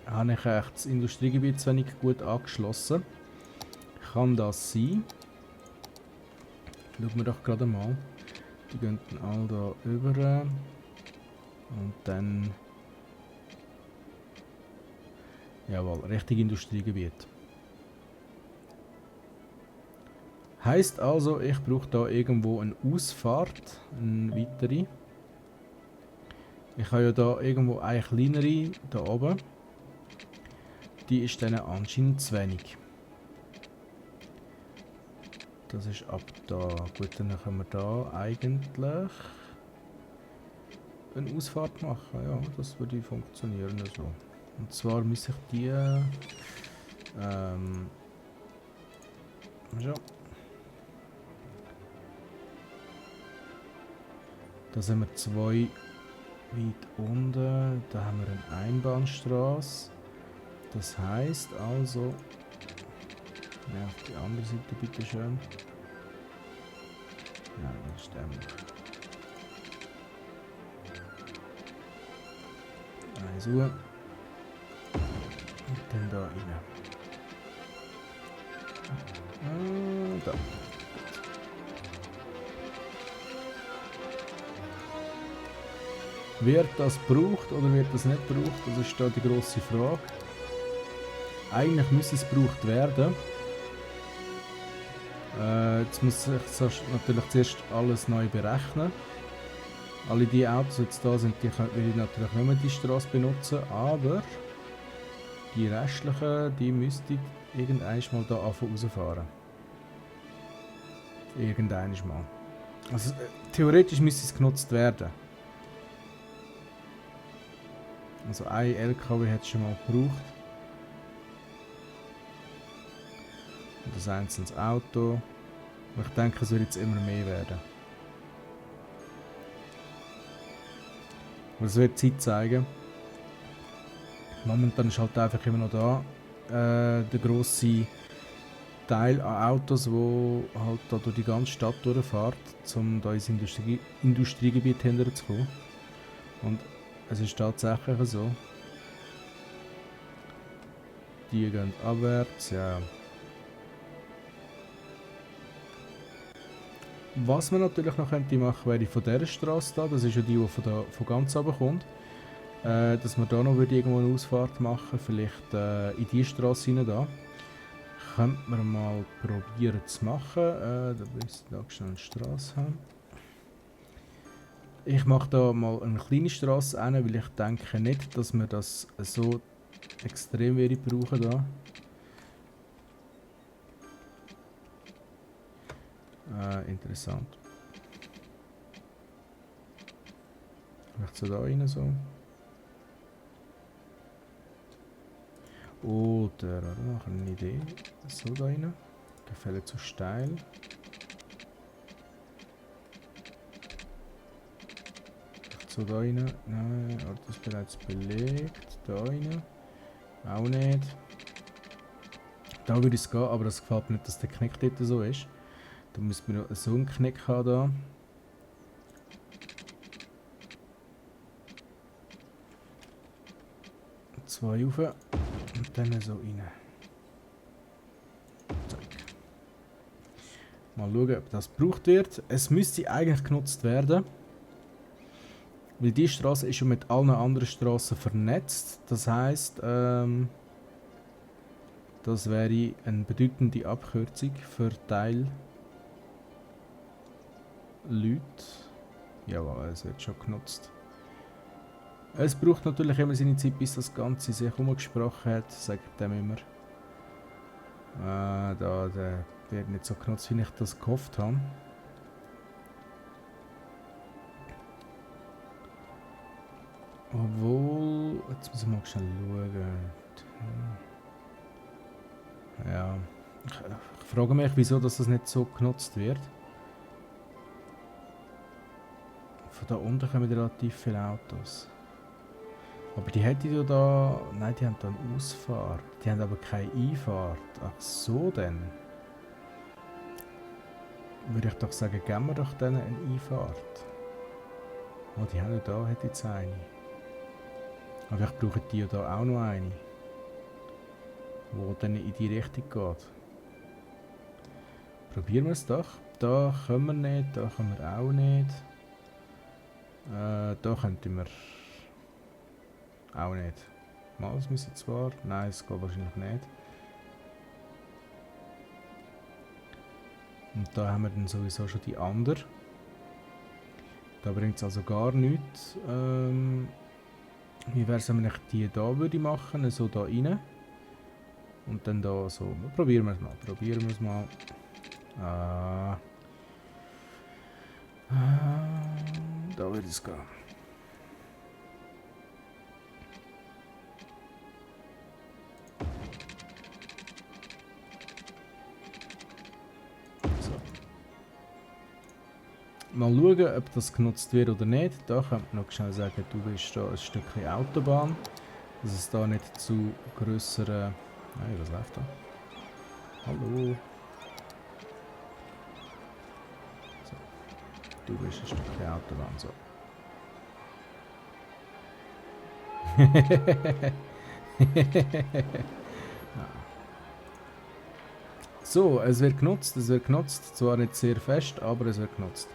habe ich echt das Industriegebiet zu wenig gut angeschlossen. Kann das sein? Schauen wir doch gerade mal. Die gehen dann alle da über. Und dann... Jawohl, richtig Industriegebiet. Heißt also, ich brauche da irgendwo eine Ausfahrt, eine weitere. Ich habe ja da irgendwo eine kleinere, da oben. Die ist dann anscheinend zu wenig. Das ist ab da. Gut, dann können wir da eigentlich eine Ausfahrt machen. Ja, das würde funktionieren so. Und zwar muss ich die... ja. Da sind wir zwei weit unten. Da haben wir eine Einbahnstraße. Das heisst also... Ja, auf die andere Seite bitte schön. Ja, das stimmt. Eins Uhr. Und dann da rein. Da. Wird das gebraucht oder wird das nicht gebraucht? Das ist da die grosse Frage. Eigentlich müsste es gebraucht werden. Jetzt muss ich natürlich zuerst alles neu berechnen. Alle die Autos, die jetzt da sind, die will ich natürlich nicht mehr die Straße benutzen, aber die restlichen, die müsste ich irgendwann mal da rausfahren. Irgendwann mal. Also theoretisch müsste es genutzt werden. Also ein LKW hat es schon mal gebraucht. Und das einzelne Auto. Und ich denke, es wird jetzt immer mehr werden. Aber es wird Zeit zeigen. Momentan ist halt einfach immer noch da der grosse Teil an Autos, wo halt da durch die ganze Stadt durchfährt, um da ins Industriegebiet hinterzukommen. Und es ist tatsächlich so. Die gehen abwärts, ja. Was man natürlich noch könnte machen, wäre von dieser Straße da, das ist ja die von ganz oben kommt, dass wir da noch irgendwo eine Ausfahrt machen, vielleicht in die Straße hinein da. Könnte man mal probieren zu machen, da müsste da schnell eine Straße haben. Ich mache da mal eine kleine Straße rein, weil ich denke nicht, dass wir das so extrem brauchen da. Interessant. Vielleicht so da rein so. Oder noch eine Idee. So da rein. Gefällt zu steil. Vielleicht so da rein. Nein, Ort ist bereits belegt. Da rein. Auch nicht. Da würde es gehen, aber das gefällt mir nicht, dass der Knick dort so ist. Da müssen wir so einen Knick haben da. Zwei rauf und dann so rein. Zack. Mal schauen, ob das gebraucht wird. Es müsste eigentlich genutzt werden. Weil die Straße ist schon mit allen anderen Straßen vernetzt. Das heisst, das wäre eine bedeutende Abkürzung für Teil Leute. Jawohl, es wird schon genutzt. Es braucht natürlich immer seine Zeit, bis das Ganze sich umgesprochen hat, sagt dem immer. Der wird nicht so genutzt, wie ich das gehofft habe. Obwohl, jetzt muss ich mal schnell schauen. Ja, ich frage mich, wieso dass das nicht so genutzt wird. Von da unten kommen relativ viele Autos. Aber die hätten ja da... Nein, die haben da eine Ausfahrt. Die haben aber keine Einfahrt. Ach so denn. Würde ich doch sagen, geben wir doch denen eine Einfahrt. Oh, die haben ja da, hätte jetzt eine. Aber ich brauche die ja da auch noch eine. wo dann in die Richtung geht. Probieren wir es doch. Da können wir nicht, da können wir auch nicht. Da könnten wir auch nicht. Mal, es müssen zwar. Nein, es geht wahrscheinlich nicht. Und da haben wir dann sowieso schon die andere. Da bringt es also gar nichts. Wie wäre es, wenn ich die da würde machen, so da rein. Und dann da so. Probieren wir es mal. Probieren wir es mal. Da würde es gehen. So. Mal schauen, ob das genutzt wird oder nicht. Da könnte man noch schnell sagen, du bist da ein Stückchen Autobahn. Dass es da nicht zu grösseren... Nein, was läuft da? Hallo. So. Du bist ein Stückchen Autobahn, so. So, es wird genutzt, zwar nicht sehr fest, aber es wird genutzt.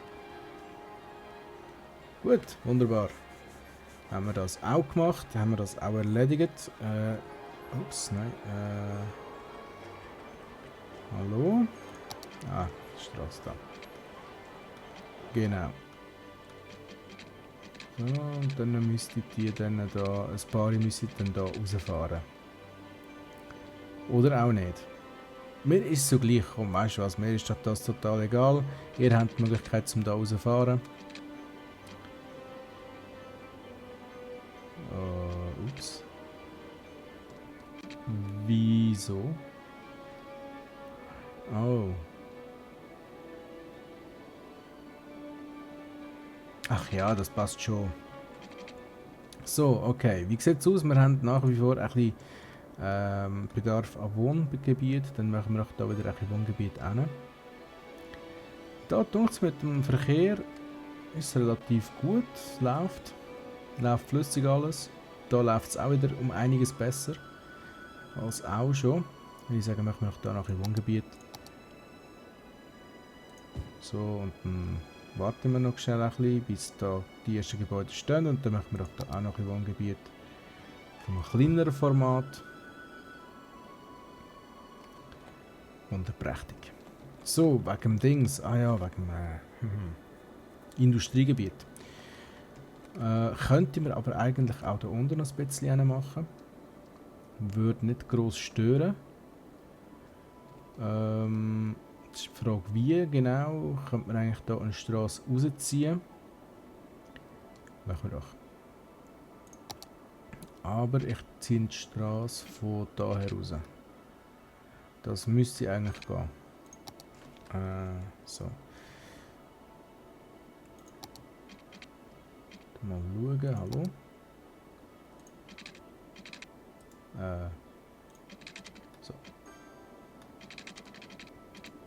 Gut, wunderbar. Haben wir das auch gemacht, haben wir das auch erledigt. Ups, nein. Hallo? Ah, Straße da. Genau. So, und dann müsstet ihr dann da, ein paar müsstet dann da rausfahren. Oder auch nicht. Mir ist es so gleich, komm, weißt du was, mir ist doch das total egal. Ihr habt die Möglichkeit zum da rausfahren. Ups. Wieso? Oh. Ach ja, das passt schon. So, okay. Wie sieht es aus? Wir haben nach wie vor ein bisschen Bedarf an Wohngebiet. Dann machen wir auch da wieder ein bisschen Wohngebiet hin. Da tut es mit dem Verkehr ist relativ gut. Läuft flüssig alles. Da läuft es auch wieder um einiges besser als auch schon. Ich sage, machen wir auch da noch ein Wohngebiet. So, und dann warten wir noch schnell ein bisschen, bis da die ersten Gebäude stehen. Und dann machen wir auch da auch noch ein Wohngebiet von einem kleineren Format. Wunderprächtig. So, wegen dem Dings. Ah ja, wegen Industriegebiet. Könnte man aber eigentlich auch da unten noch ein bisschen machen. Würde nicht gross stören. Jetzt ist die Frage, wie genau könnte man eigentlich da eine Straße rausziehen. Machen wir doch. Aber ich ziehe die Straße von da her raus. Das müsste eigentlich gehen. So. Mal schauen, hallo. So.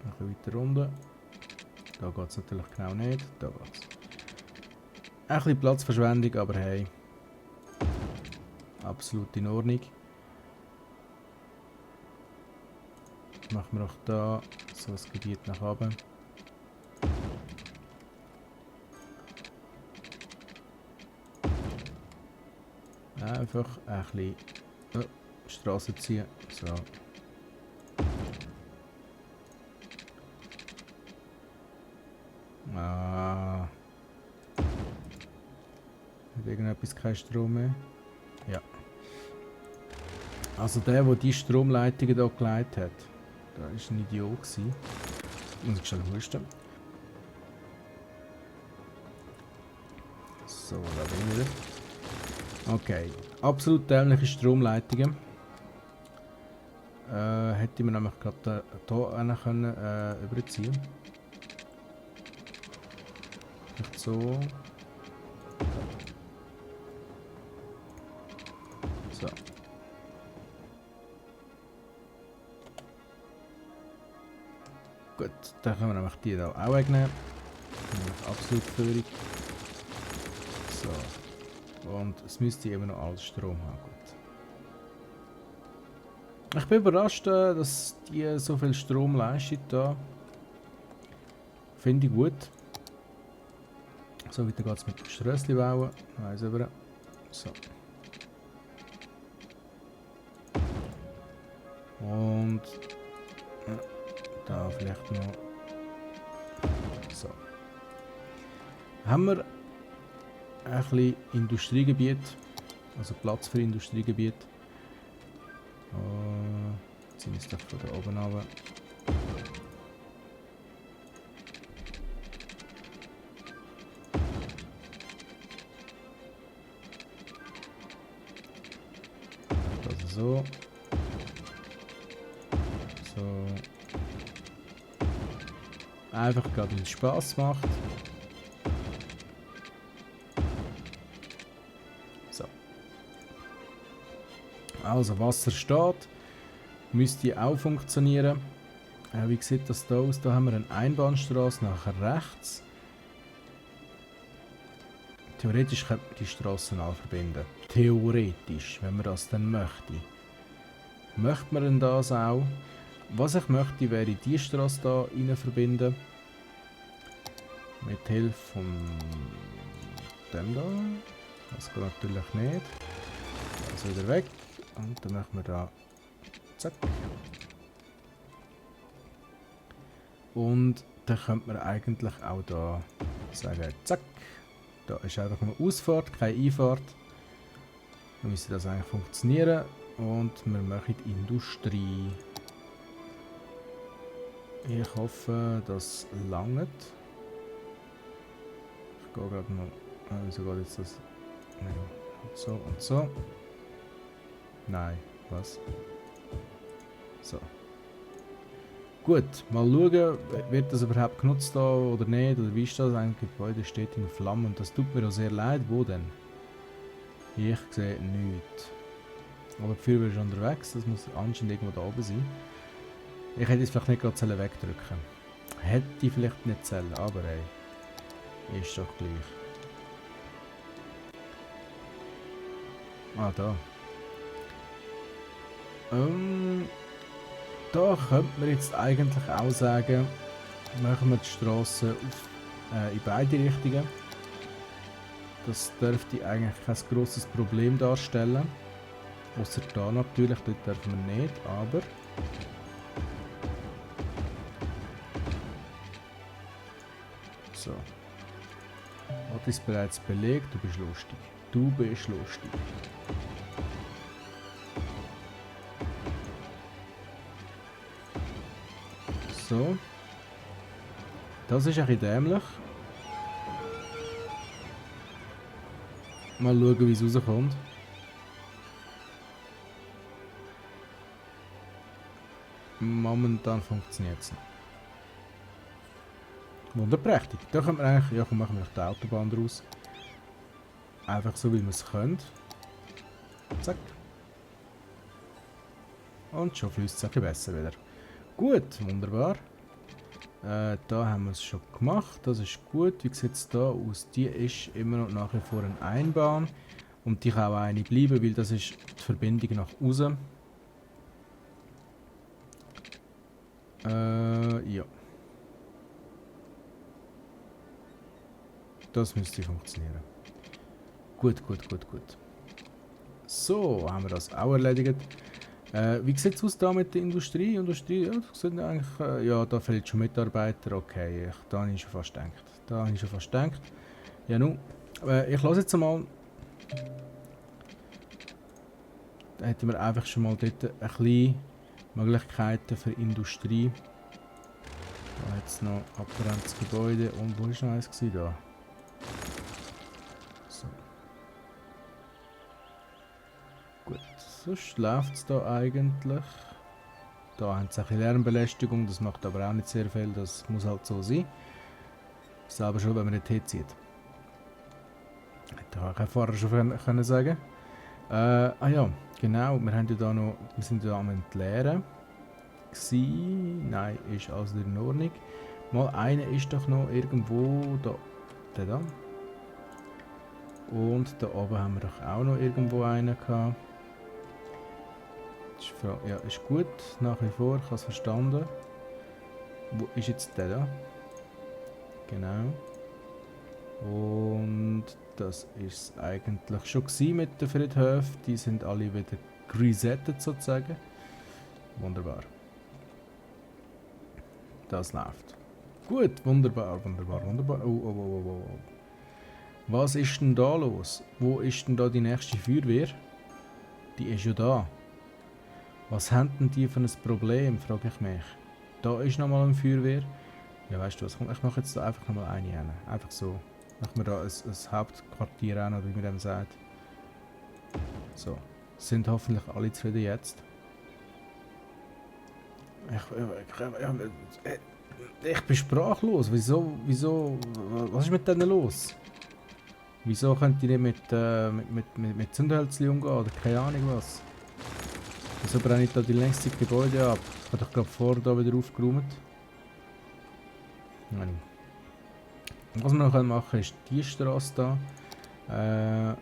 Noch weiter runter. Da geht es natürlich genau nicht. Da geht es. Ein bisschen Platzverschwendung, aber hey. Absolut in Ordnung. Machen wir auch da so das Gebiet nach oben. Einfach ein bisschen Straße ziehen. So. Hat irgendetwas kein Strom mehr? Ja. Also der die Stromleitungen hier geleitet hat, da war ein Idiot. Muss ich schnell husten. So, da bin ich wieder. Okay, absolut dämliche Stromleitungen. Hätte man nämlich gerade hier können überziehen. Vielleicht so. So. Gut, dann können wir nämlich die da auch wegnehmen. Absolut völlig. So. Und es müsste immer noch alles Strom haben. Gut. Ich bin überrascht, dass die so viel Strom leistet da. Finde ich gut. So, weiter geht es mit dem Strössli bauen. Eins über. So. Und da vielleicht noch. So. Haben wir ein bisschen Industriegebiet, also Platz für Industriegebiet. Ziehen wir es doch von da oben runter. Also so. So. Einfach gerade, weil es Spaß macht. So. Also Wasser steht. Müsste auch funktionieren. Wie sieht das da aus? Da haben wir eine Einbahnstraße nach rechts. Theoretisch könnte man die Straßen alle verbinden. Theoretisch, wenn man das dann möchte. Möchte man denn das auch? Was ich möchte, wäre die Straße da rein verbinden. Mit Hilfe von dem da. Das geht natürlich nicht. Also wieder weg. Und dann machen wir da. Zack. Und dann könnte man eigentlich auch da sagen, zack. Da ist einfach eine Ausfahrt, keine Einfahrt. Dann müsste das eigentlich funktionieren. Und wir machen Industrie. Ich hoffe, das langt. Ich gehe gerade noch. Wieso geht jetzt das? Nein, so und so. Nein, was? So. Gut, mal schauen, wird das überhaupt genutzt da oder nicht? Oder wie ist das eigentlich? Das Gebäude steht in Flammen und das tut mir auch sehr leid. Wo denn? Ich sehe nichts. Aber die Feuerwehr ist unterwegs, das muss anscheinend irgendwo da oben sein. Ich hätte jetzt vielleicht nicht gerade Zellen wegdrücken. Hätte ich vielleicht nicht Zellen, aber ey. Ist doch gleich. Ah, da. Da könnte man jetzt eigentlich auch sagen, machen wir die Straße in beide Richtungen. Das dürfte eigentlich kein grosses Problem darstellen. Außer da natürlich, dort dürfen wir nicht, aber... So. Was ist bereits belegt? Du bist lustig. Du bist lustig. So. Das ist ein bisschen dämlich. Mal schauen, wie es rauskommt. Momentan funktioniert es nicht. Wunderprächtig. Da können wir eigentlich, ja komm, machen wir die Autobahn draus. Einfach so, wie wir es können. Zack. Und schon fließt es ein bisschen besser wieder. Gut, wunderbar. Da haben wir es schon gemacht, das ist gut. Wie sieht es da aus? Die ist immer noch nach wie vor eine Einbahn. Und die kann auch eine bleiben, weil das ist die Verbindung nach außen. Ja. Das müsste funktionieren. Gut, gut, gut, gut. So, haben wir das auch erledigt. Wie sieht es aus da mit der Industrie? Industrie, ja, das sieht eigentlich, ja, da fehlt schon Mitarbeiter. Okay, da habe ich schon fast gedacht. Da habe ich schon fast gedacht. Ja, nun, ich lasse jetzt mal. Da hätten wir einfach schon mal dort ein bisschen Möglichkeiten für Industrie. Da hat es noch abgebranntes Gebäude. Und wo war noch eins da? So. Gut, sonst läuft es da eigentlich. Da haben sie ein bisschen Lärmbelästigung, das macht aber auch nicht sehr viel, das muss halt so sein. Selber schon, wenn man nicht hinzieht. Hätte auch kein Fahrer schon können sagen. Ah ja, genau, wir haben ja da noch, wir sind ja am Entleeren. Nein, ist also in Ordnung. Mal einer ist doch noch irgendwo da. Der da. Und da oben haben wir doch auch noch irgendwo einen gehabt. Das ist Ja, ist gut, nach wie vor, ich habe es verstanden. Wo ist jetzt der da? Genau. Und das ist eigentlich schon gewesen mit den Friedhöfen. Die sind alle wieder resettet sozusagen. Wunderbar. Das läuft. Gut, wunderbar, wunderbar, wunderbar. Oh, oh, oh, oh, oh. Was ist denn da los? Wo ist denn da die nächste Feuerwehr? Die ist ja da. Was haben denn die für ein Problem, frage ich mich. Da ist nochmal eine Feuerwehr. Ja, weißt du was, komm, ich mache jetzt da einfach nochmal eine hin. Einfach so. Machen wir da ein Hauptquartier an, oder wie man dem sagt. So. Sind hoffentlich alle zufrieden jetzt. Ich bin sprachlos. Wieso, was ist mit denen los? Wieso können die nicht mit Zündhölzchen umgehen oder keine Ahnung was? Wieso brenne ich da die längste Gebäude ab? Ich habe doch gerade vorher da wieder aufgeräumt. Nein. Was wir noch machen können, ist diese Straße hier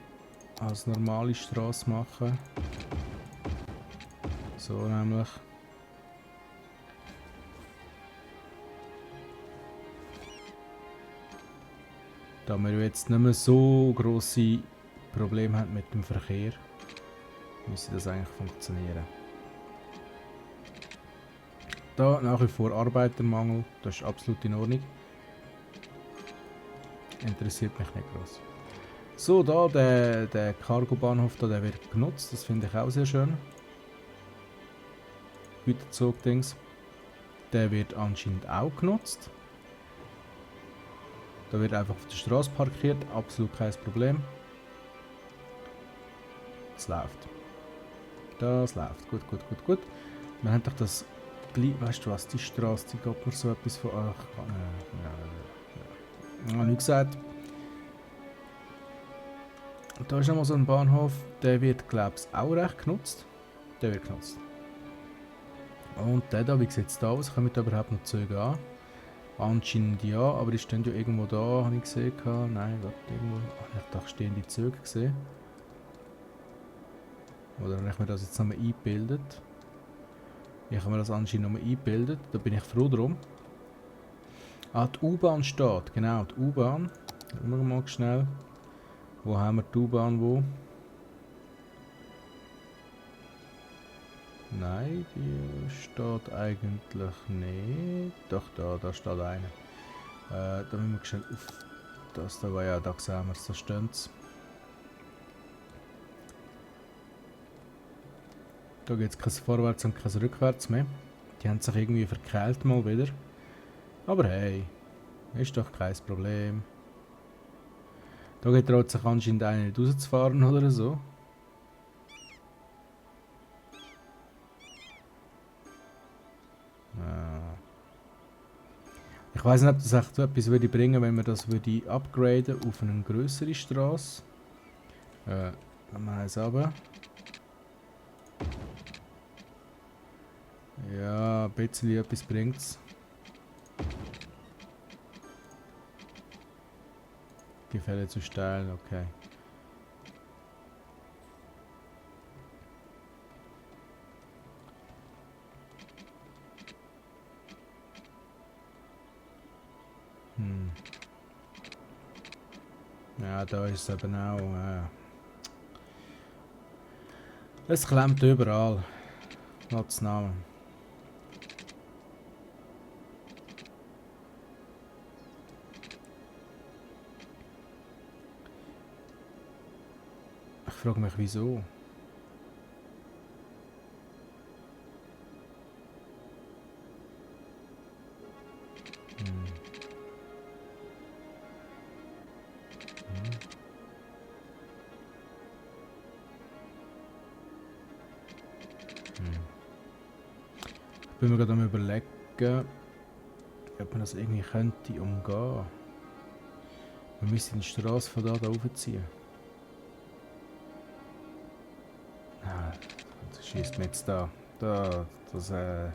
als normale Straße machen. So nämlich. Da wir jetzt nicht mehr so grosse Probleme haben mit dem Verkehr, müsste das eigentlich funktionieren. Da nach wie vor Arbeitermangel, das ist absolut in Ordnung. Interessiert mich nicht groß. So, da der Cargo-Bahnhof, der wird genutzt, das finde ich auch sehr schön. Güterzug-Dings. Der wird anscheinend auch genutzt. Da wird einfach auf der Straße parkiert, absolut kein Problem. Es läuft. Das läuft. Gut, gut, gut, gut. Wir haben doch das. Weißt du was, die Straße, die geht mir so etwas von. Ach, ich habe nichts gesagt. Und da ist nochmal so ein Bahnhof, der wird, glaube ich, auch recht genutzt. Der wird genutzt. Und der da, wie sieht es da aus? Kommen da überhaupt noch Züge an? Anscheinend ja, aber die stehen ja irgendwo da, habe ich gesehen. Nein, warte, irgendwo. Ich dachte, stehen die Züge gesehen. Oder habe ich mir das jetzt nochmal eingebildet? Ich habe mir das anscheinend nochmal eingebildet, da bin ich froh drum. Ah, die U-Bahn steht, genau, die U-Bahn. Schauen wir mal schnell. Wo haben wir die U-Bahn, wo? Nein, die steht eigentlich nicht. Doch, da steht eine. Da müssen wir schnell auf das da, ja, da sehen wir es, da steht es. Da geht es kein Vorwärts und kein Rückwärts mehr. Die haben sich irgendwie verkeilt mal wieder. Aber hey, ist doch kein Problem. Da traut sich anscheinend einer nicht rauszufahren oder so. Ich weiß nicht, ob das echt etwas würde bringen, wenn wir das würde upgraden auf eine größere Straße. Wenn wir eins runter. Ja, ein bisschen etwas bringt es. Gefälle zu steil, okay. Ja, da ist es eben auch. Es klemmt überall. Lass Namen. Ich frage mich wieso. Ich bin mir gerade am Überlegen, ob man das irgendwie könnte umgehen. Wir müssen die Straße von da raufziehen. Das schießt mir jetzt da. Das würde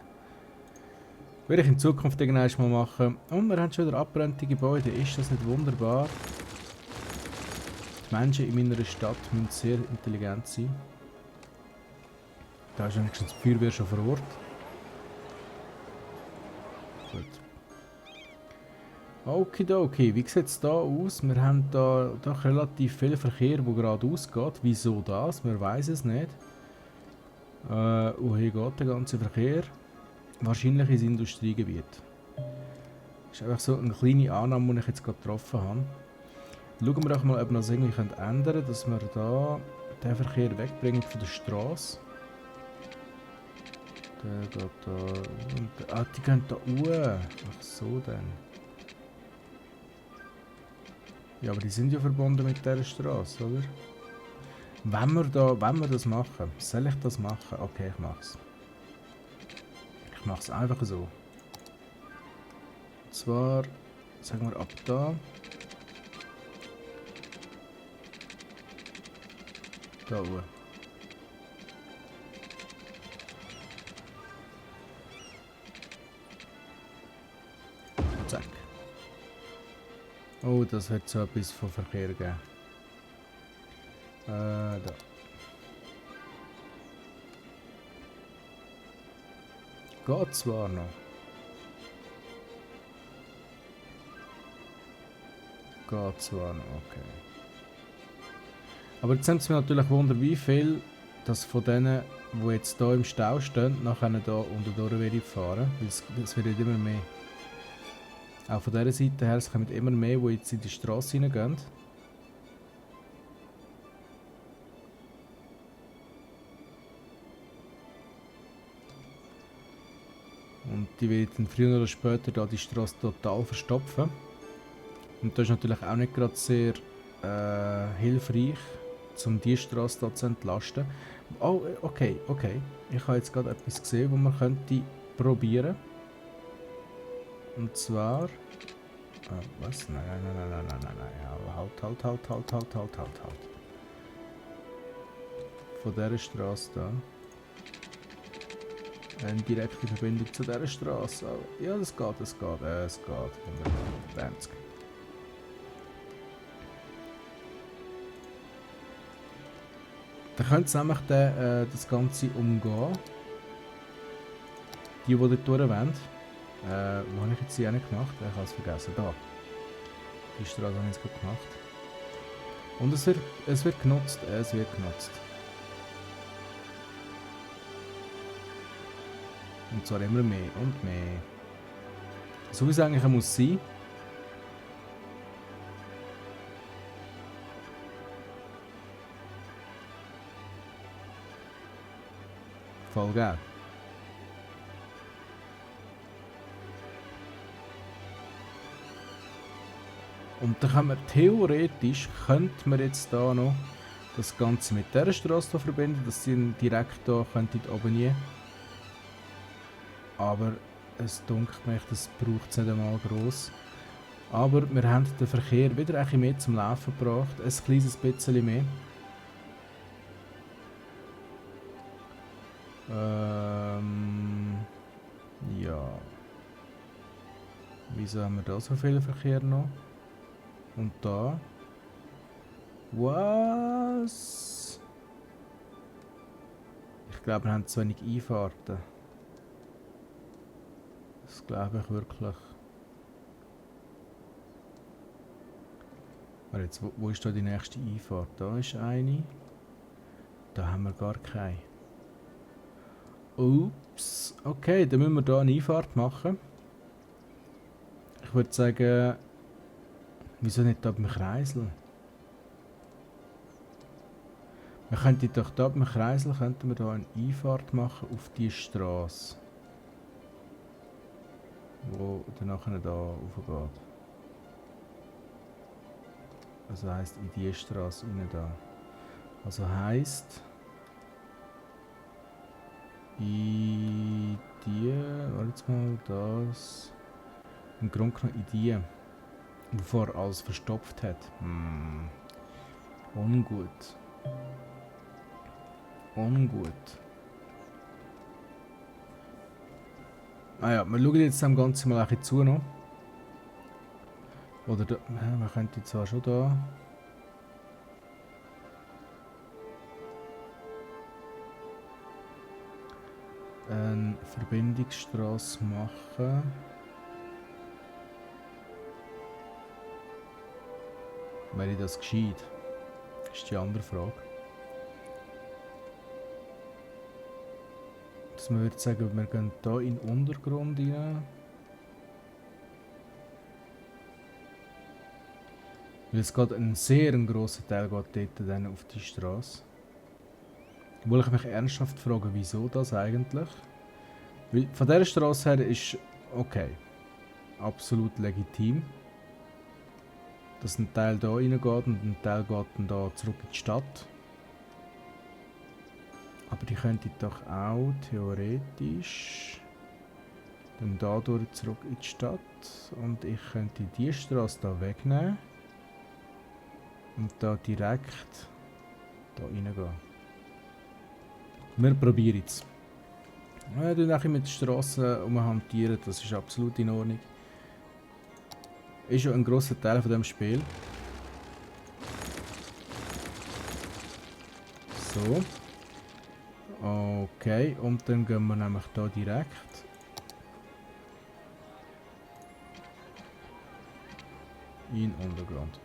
ich in Zukunft irgendwann mal machen. Und wir haben schon wieder abgebrannte Gebäude. Ist das nicht wunderbar? Die Menschen in meiner Stadt müssen sehr intelligent sein. Da ist wenigstens die Feuerwehr schon vor Ort. Gut. Okidoki, wie sieht es da aus? Wir haben da doch relativ viel Verkehr, der geradeaus geht. Wieso das? Wir weiß es nicht. Woher geht der ganze Verkehr? Wahrscheinlich ins Industriegebiet. Das ist einfach so eine kleine Annahme, die ich jetzt gerade getroffen habe. Schauen wir doch mal, ob wir das irgendwie ändern können, dass wir da den Verkehr wegbringen von der Straße. Der geht da. Und, die gehen da hoch. Ach so dann. Ja, aber die sind ja verbunden mit dieser Straße, oder? Wenn wir das machen, soll ich das machen? Okay, ich mach's. Ich mach's einfach so. Und zwar, sagen wir ab da. Da hoch. Zack. Oh, das wird so etwas von Verkehr geben. Da. Geht zwar noch. Geht zwar noch, okay. Aber jetzt haben sie mich natürlich wundern, wie viel das von denen, die jetzt hier im Stau stehen, nachher hier unten fahren. Weil es wird immer mehr. Auch von dieser Seite her, es kommen immer mehr, die jetzt in die Straße reingehen. Und die werden früher oder später da die Straße total verstopfen. Und das ist natürlich auch nicht gerade sehr hilfreich, um diese Straße hier zu entlasten. Oh, okay. Ich habe jetzt gerade etwas gesehen, was man könnte probieren. Und zwar... was? Nein. Ja, halt. Von dieser Straße da. Eine direkte Verbindung zu dieser Straße. Ja, das geht. Es geht. 120. Dann könnte es nämlich das Ganze umgehen. Die dort durch wollen. Wo habe ich jetzt die auch nicht gemacht? Ich habe es vergessen. Da. Die Straße habe ich jetzt gerade gemacht. Und es wird genutzt. Und zwar immer mehr und mehr. So wie es eigentlich muss sein. Voll geil. Und dann können wir theoretisch, könnte man jetzt da noch das Ganze mit dieser Straße verbinden, dass sie direkt hier oben nie. Aber es dunkelt mich, das braucht es nicht einmal gross. Aber wir haben den Verkehr wieder ein bisschen mehr zum Laufen gebracht, ein kleines bisschen mehr. Ja. Wieso haben wir da so viel Verkehr noch? Und da? Was? Ich glaube, wir haben zu wenig Einfahrten. Das glaube ich wirklich. Aber jetzt, wo ist da die nächste Einfahrt? Da ist eine. Da haben wir gar keine. Ups. Okay, dann müssen wir hier eine Einfahrt machen. Ich würde sagen, wieso nicht da beim Kreisel? Wir könnten doch da beim Kreisel hier eine Einfahrt machen auf die Straße. Wo dann nachher da raufgeht. Also heisst in die Straße rein da. Also heisst in die, warte jetzt mal, das, im Grunde genommen in die, bevor er alles verstopft hat. Ungut. Naja, wir schauen jetzt dem Ganzen mal ein bisschen zu noch. Oder da, man könnte zwar schon da. eine Verbindungsstraße machen. Wäre ich das gescheit? Ist die andere Frage. Dass man würde sagen, wir gehen hier in den Untergrund rein. Weil es geht ein sehr grosser Teil geht dort dann auf die Straße. Obwohl ich mich ernsthaft frage, wieso das eigentlich? Weil von dieser Straße her ist okay. Absolut legitim. Dass ein Teil hier reingeht und ein Teil geht dann da zurück in die Stadt. Aber die könnte doch auch theoretisch dann da durch zurück in die Stadt. Und ich könnte die Straße hier wegnehmen. Und da direkt da reingehen. Wir probieren es. Ja, dann nachher mit der Straße hantieren, das ist absolut in Ordnung. Ist ja ein grosser Teil von dem Spiel. So. Okay, und dann gehen wir nämlich da direkt. In den Untergrund.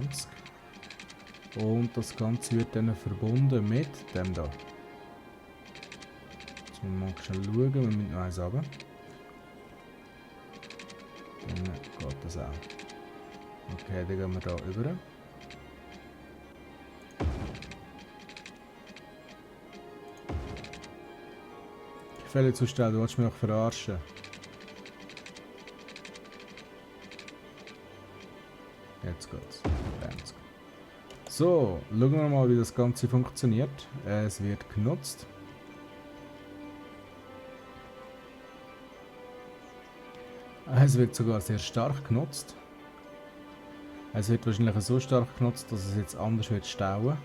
20. Und das Ganze wird dann verbunden mit dem da. Jetzt müssen wir mal schnell schauen, wir müssen noch eins runter. Dann geht das auch. Okay, dann gehen wir da rüber. Gefällt zu stellen, du willst mich auch verarschen. Jetzt geht's. 20. So, schauen wir mal, wie das Ganze funktioniert. Es wird genutzt. Es wird sogar sehr stark genutzt. Es wird wahrscheinlich so stark genutzt, dass es jetzt anders wird stauen.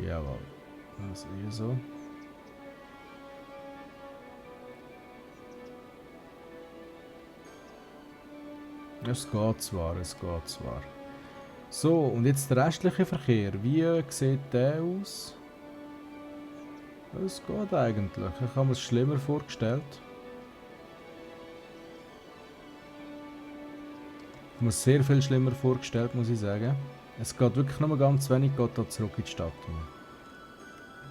Jawohl. Das ist hier so. Es geht zwar, es geht zwar. So, und jetzt der restliche Verkehr. Wie sieht der aus? Es geht eigentlich. Ich habe mir es schlimmer vorgestellt. Ich habe mir es sehr viel schlimmer vorgestellt, muss ich sagen. Es geht wirklich nur ganz wenig, geht da zurück in die Stadt.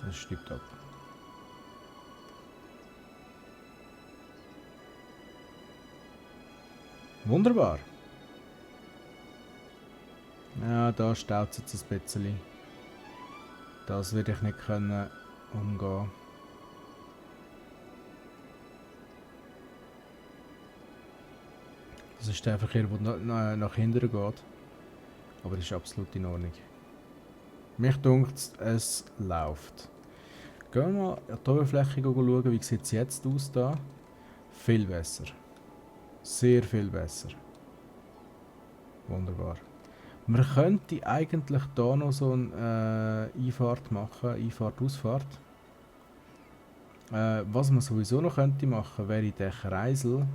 Das stimmt ab. Wunderbar. Ja, da staut es jetzt ein bisschen. Das werde ich nicht können umgehen. Das ist der Verkehr, der nach hinten geht. Aber das ist absolut in Ordnung. Mich dunkt es läuft. Gehen wir mal an die Oberfläche schauen, wie sieht es jetzt aus da? Viel besser. Sehr viel besser. Wunderbar. Man könnte eigentlich hier noch so eine Einfahrt machen, Einfahrt-Ausfahrt. Was man sowieso noch könnte machen, wäre der Kreisel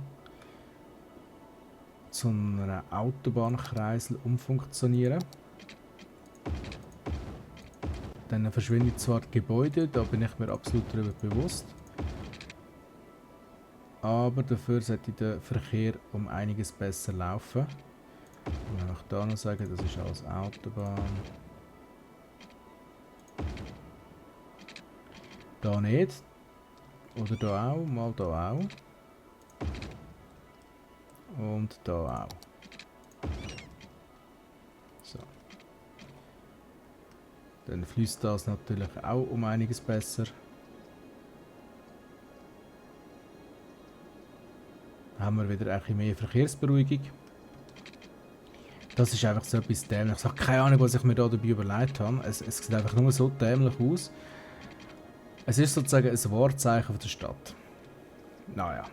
zu einem Autobahnkreisel umfunktionieren. Dann verschwindet zwar die Gebäude, da bin ich mir absolut darüber bewusst. Aber dafür sollte der Verkehr um einiges besser laufen. Ich möchte hier noch sagen, das ist alles Autobahn. Da nicht. Oder da auch, mal da auch. Und da auch. So. Dann fließt das natürlich auch um einiges besser. Haben wir wieder ein bisschen mehr Verkehrsberuhigung. Das ist einfach so etwas dämlich. Ich habe keine Ahnung, was ich mir da dabei überlegt habe. Es sieht einfach nur so dämlich aus. Es ist sozusagen ein Wahrzeichen der Stadt. Naja.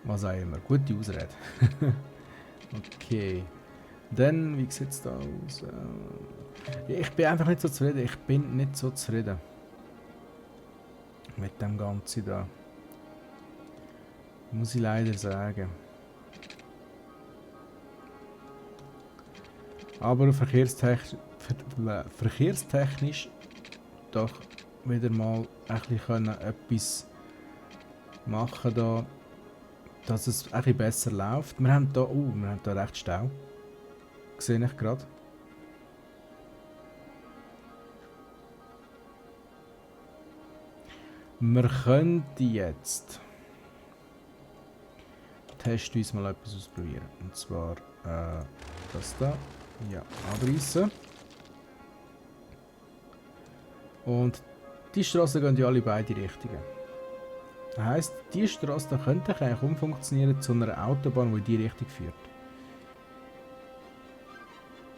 Was auch immer. Gute Ausrede. Okay. Dann, wie sieht es da aus? Ich bin einfach nicht so zufrieden. Ich bin nicht so zufrieden. Mit dem Ganzen da. Muss ich leider sagen. Aber verkehrstechnisch doch wieder mal ein bisschen etwas machen da, dass es ein bisschen besser läuft. Wir haben da recht Stau. Sehe ich gerade. Wir könnten jetzt testweise mal etwas ausprobieren. Und zwar das da. Ja, abreißen. Und die Straßen gehen ja alle beide Richtungen. Das heisst, die Straße da könnte eigentlich umfunktionieren zu einer Autobahn, die in die Richtung führt.